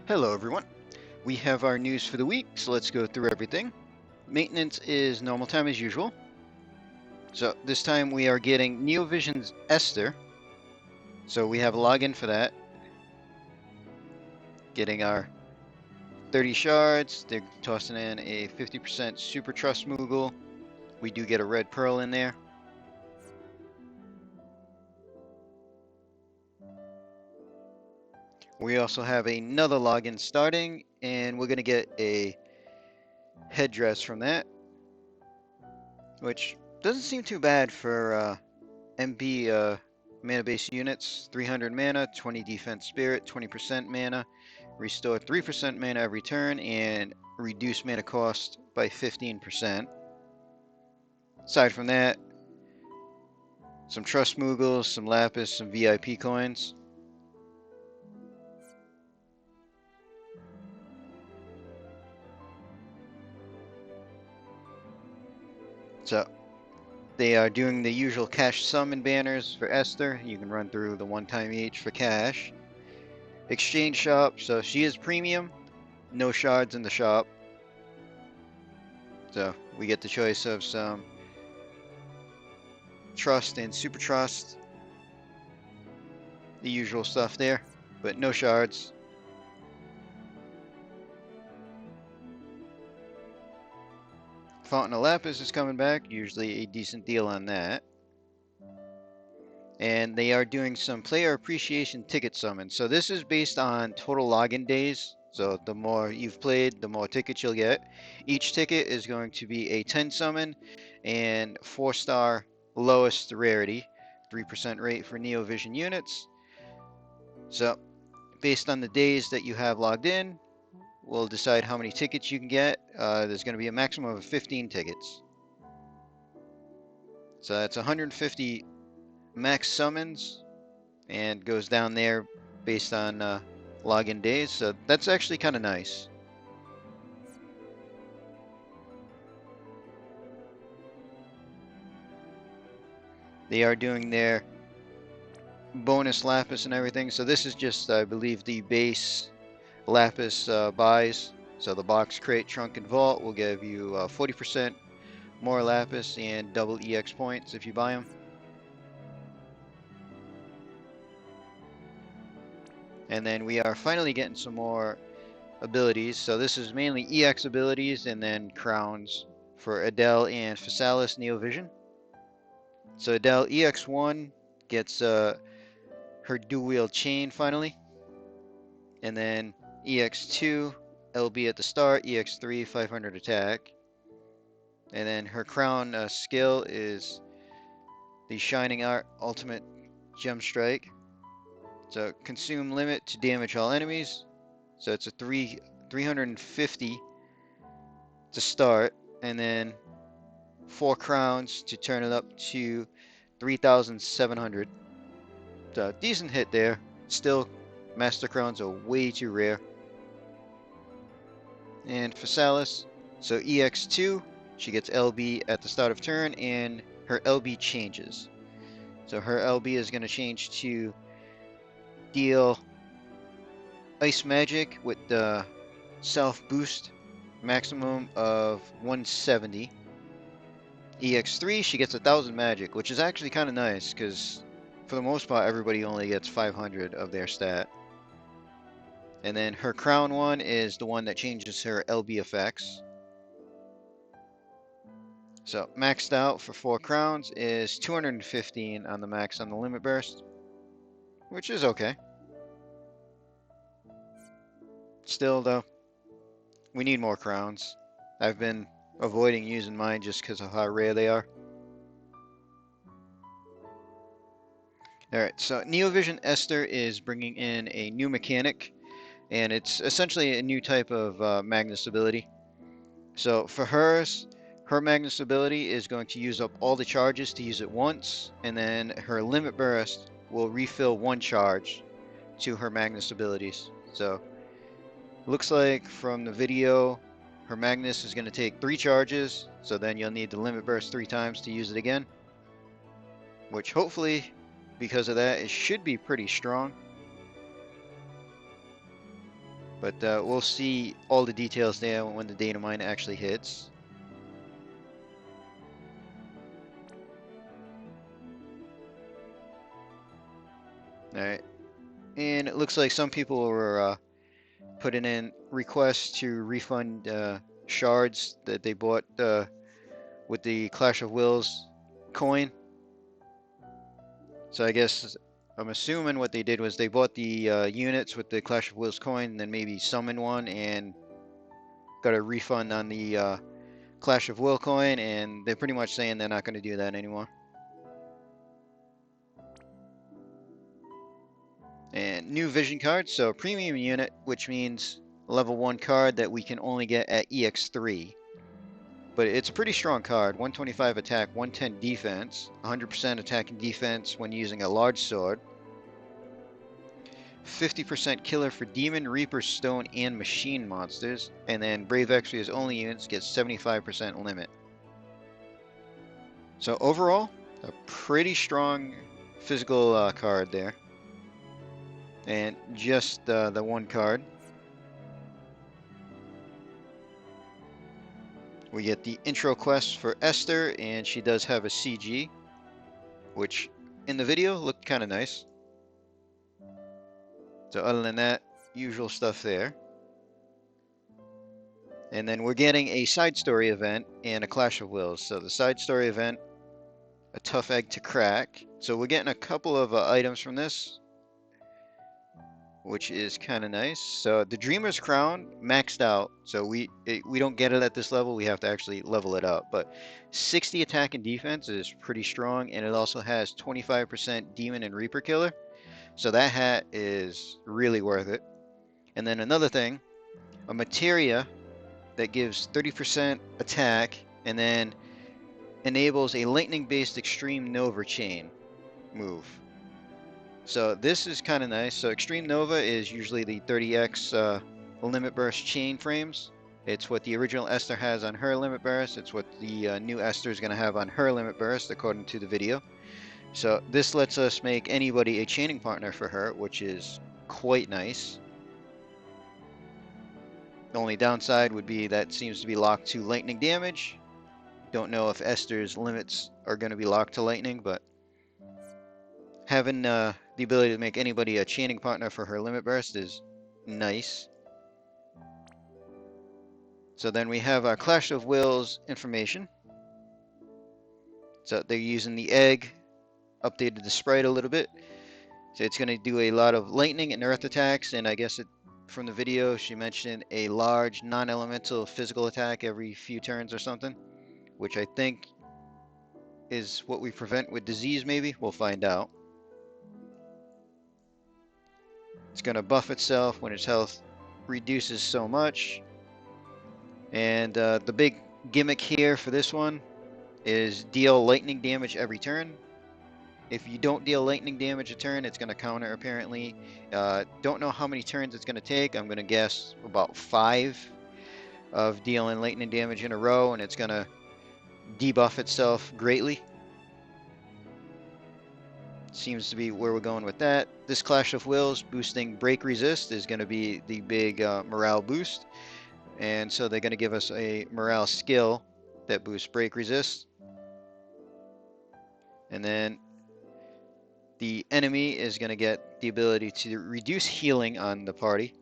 Hello everyone. We have our news for the week, so let's go through everything. Maintenance is normal time as usual. So this time we are getting Neovision's Esther. So we have a login for that. Getting our 30 shards. They're tossing in a 50% Super Trust Moogle. We do get a red pearl in there. We also have another login starting, and we're going to get a headdress from that, which doesn't seem too bad for MB mana-based units. 300 mana, 20 defense spirit, 20% mana, restore 3% mana every turn, and reduce mana cost by 15%. Aside from that, some Trust Moogles, some Lapis, some VIP coins. So they are doing the usual cash summon banners for Esther. You can run through the one time each for cash. Exchange shop, so she is premium, no shards in the shop. So we get the choice of some Trust and Super Trust. The usual stuff there, but no shards. Fountain of Lapis is coming back, usually a decent deal on that. And they are doing some player appreciation ticket summons. So this is based on total login days. So the more you've played, the more tickets you'll get. Each ticket is going to be a 10 summon and 4-star lowest rarity, 3% rate for Neovision units. So based on the days that you have logged in, we'll decide how many tickets you can get. There's going to be a maximum of 15 tickets. So that's 150 max summons and goes down there based on login days. So that's actually kind of nice. They are doing their bonus Lapis and everything. So this is just, I believe, the base Lapis buys. So the box, crate, trunk, and vault will give you 40% more Lapis and double EX points if you buy them. And then we are finally getting some more abilities. So this is mainly EX abilities and then crowns for Adele and Physalis Neovision. So Adele EX1 gets her dual wield chain finally. And then EX2 LB at the start, EX3 500 attack. And then her crown skill is the Shining Art Ultimate Gem Strike. So consume limit to damage all enemies. So it's a 350 to start, and then 4 crowns to turn it up to 3,700. So decent hit there. Still, Master Crowns are way too rare. And Physalis, so EX2, she gets LB at the start of turn, and her LB changes. So her LB is going to change to deal Ice Magic with the self boost maximum of 170. EX3, she gets 1,000 magic, which is actually kind of nice because for the most part everybody only gets 500 of their stat. And then her crown one is the one that changes her LB effects. So maxed out for 4 crowns is 215 on the max on the limit burst, which is okay. Still though, we need more crowns. I've been avoiding using mine just because of how rare they are. Alright, so Neovision Esther is bringing in a new mechanic, and it's essentially a new type of Magnus ability. So for hers, her Magnus ability is going to use up all the charges to use it once, and then her limit burst will refill 1 charge to her Magnus abilities. So looks like from the video, her Magnus is going to take 3 charges, so then you'll need the limit burst 3 times to use it again. Which hopefully, because of that, it should be pretty strong. But we'll see all the details there when the data mine actually hits. Alright, and it looks like some people were putting in requests to refund shards that they bought with the Clash of Wills coin. So I guess I'm assuming what they did was they bought the units with the Clash of Wills coin, and then maybe summoned one and got a refund on the Clash of Will coin, and they're pretty much saying they're not going to do that anymore. And new vision card, so premium unit, which means level 1 card that we can only get at EX3. But it's a pretty strong card, 125 attack, 110 defense, 100% attack and defense when using a large sword, 50% killer for demon, reaper, stone, and machine monsters, and then Brave Exvia's only units get 75% limit. So overall, a pretty strong physical card there. And just the one card. We get the intro quest for Esther, and she does have a CG, which in the video looked kind of nice. So other than that, usual stuff there. And then we're getting a side story event and a Clash of Wills. So the side story event, a tough egg to crack. So we're getting a couple of items from this, which is kind of nice. So the Dreamer's Crown maxed out, so we don't get it at this level. We have to actually level it up. But 60 attack and defense is pretty strong, and it also has 25% Demon and Reaper Killer. So that hat is really worth it. And then another thing, a Materia that gives 30% attack and then enables a lightning-based Extreme Nova chain move. So this is kind of nice. So Extreme Nova is usually the 30x limit burst chain frames. It's what the original Esther has on her limit burst. It's what the new Esther is going to have on her limit burst, according to the video. So this lets us make anybody a chaining partner for her, which is quite nice. The only downside would be that seems to be locked to lightning damage. Don't know if Esther's limits are going to be locked to lightning, but having the ability to make anybody a chaining partner for her limit burst is nice. So then we have our Clash of Wills information. So they're using the egg, updated the sprite a little bit. So it's going to do a lot of lightning and earth attacks, and I guess from the video she mentioned a large non-elemental physical attack every few turns or something, which I think is what we prevent with disease maybe. We'll find out. It's going to buff itself when its health reduces so much. And the big gimmick here for this one is deal lightning damage every turn. If you don't deal lightning damage a turn, it's going to counter apparently. Don't know how many turns it's going to take. I'm going to guess about 5 of dealing lightning damage in a row, and it's going to debuff itself greatly. Seems to be where we're going with that. This Clash of Wills boosting break resist is going to be the big morale boost. And so they're going to give us a morale skill that boosts break resist. And then the enemy is going to get the ability to reduce healing on the party.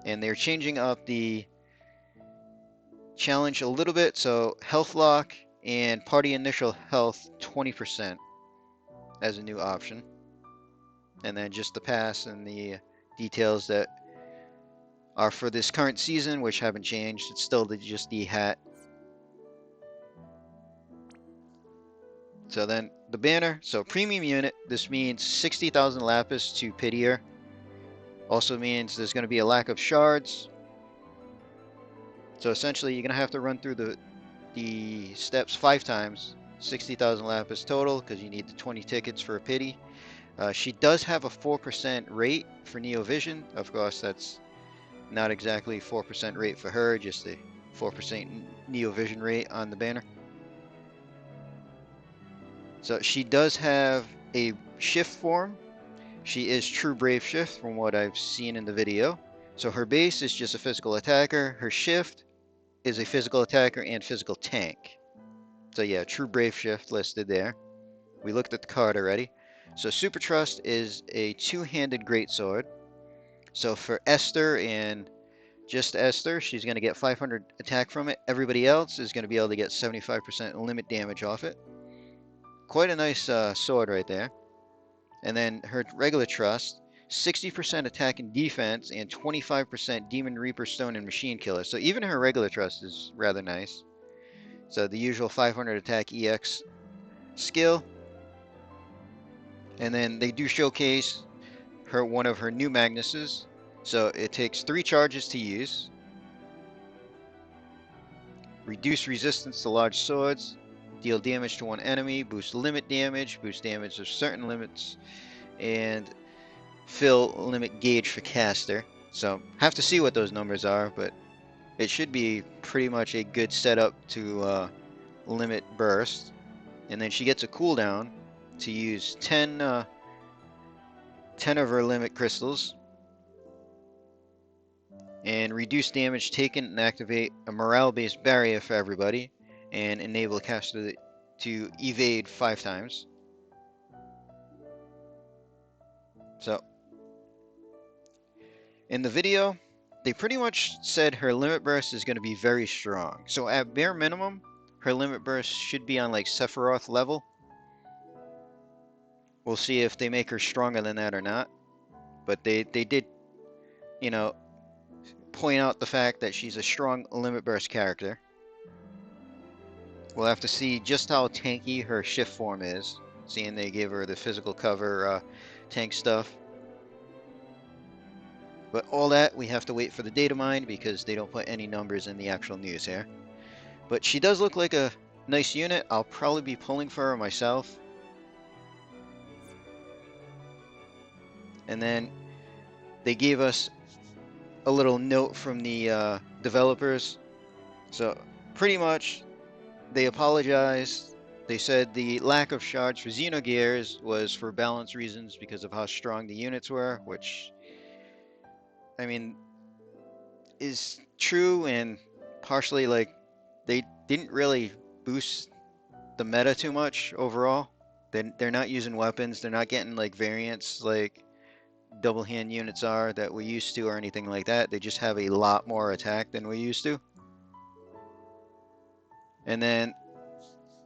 And they're changing up the challenge a little bit. So health lock and party initial health 20% as a new option. And then just the pass and the details that are for this current season, which haven't changed. It's still just the hat. So then the banner, so premium unit, this means 60,000 Lapis to Pitier. Also means there's going to be a lack of shards. So essentially you're going to have to run through the steps 5 times. 60,000 Lapis total, because you need the 20 tickets for a pity. She does have a 4% rate for Neo Vision. Of course, that's not exactly 4% rate for her, just a 4% Neo Vision rate on the banner. So she does have a shift form. She is true brave shift from what I've seen in the video. So her base is just a physical attacker. Her shift is a physical attacker and physical tank. So yeah, true brave shift listed there. We looked at the card already. So Super Trust is a two-handed greatsword. So for Esther and just Esther, she's going to get 500 attack from it. Everybody else is going to be able to get 75% limit damage off it. Quite a nice sword right there. And then her regular trust, 60% attack and defense and 25% Demon Reaper, Stone, and Machine Killer. So even her regular trust is rather nice. So the usual 500 attack EX skill. And then they do showcase one of her new Magnuses. So it takes 3 charges to use. Reduce resistance to large swords. Deal damage to one enemy. Boost limit damage. Boost damage of certain limits. And fill limit gauge for caster. So have to see what those numbers are, but it should be pretty much a good setup to limit burst. And then she gets a cooldown to use 10 of her limit crystals and reduce damage taken and activate a morale-based barrier for everybody and enable the caster to evade 5 times. So in the video, they pretty much said her limit burst is going to be very strong. So at bare minimum, her limit burst should be on like Sephiroth level. We'll see if they make her stronger than that or not. But they did, you know, point out the fact that she's a strong limit burst character. We'll have to see just how tanky her shift form is, seeing they gave her the physical cover tank stuff. But all that, we have to wait for the data mine because they don't put any numbers in the actual news here. But she does look like a nice unit. I'll probably be pulling for her myself. And then they gave us a little note from the developers. So pretty much they apologized. They said the lack of shards for Xenogears was for balance reasons because of how strong the units were, which, I mean, is true, and partially like they didn't really boost the meta too much overall. They're not using weapons. They're not getting like variants like double hand units are that we used to or anything like that. They just have a lot more attack than we used to. And then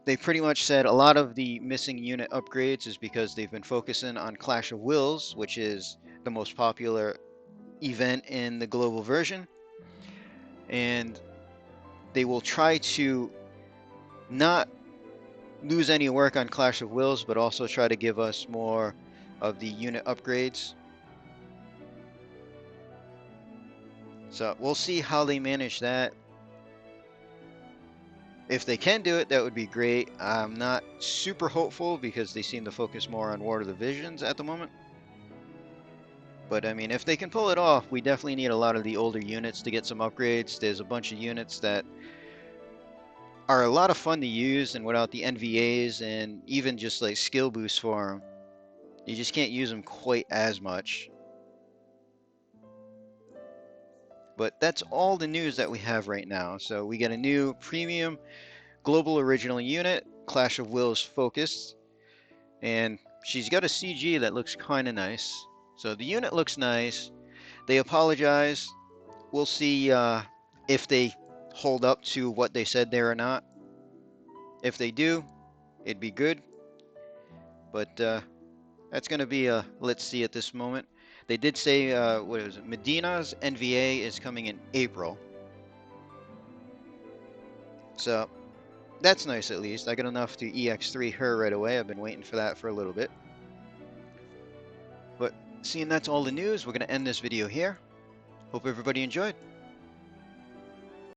they pretty much said a lot of the missing unit upgrades is because they've been focusing on Clash of Wills, which is the most popular event in the global version. And they will try to not lose any work on Clash of Wills, but also try to give us more of the unit upgrades. So we'll see how they manage that. If they can do it, that would be great. I'm not super hopeful because they seem to focus more on War of the Visions at the moment. But I mean, if they can pull it off, we definitely need a lot of the older units to get some upgrades. There's a bunch of units that are a lot of fun to use, and without the NVAs and even just like skill boosts for them, you just can't use them quite as much. But that's all the news that we have right now. So we get a new premium global original unit, Clash of Wills focused, and she's got a CG that looks kind of nice. So the unit looks nice. They apologize. We'll see if they hold up to what they said there or not. If they do, it'd be good. But that's going to be a let's see at this moment. They did say, what is it? Medina's NVA is coming in April. So that's nice at least. I got enough to EX3 her right away. I've been waiting for that for a little bit. But seeing that's all the news, we're going to end this video here. Hope everybody enjoyed.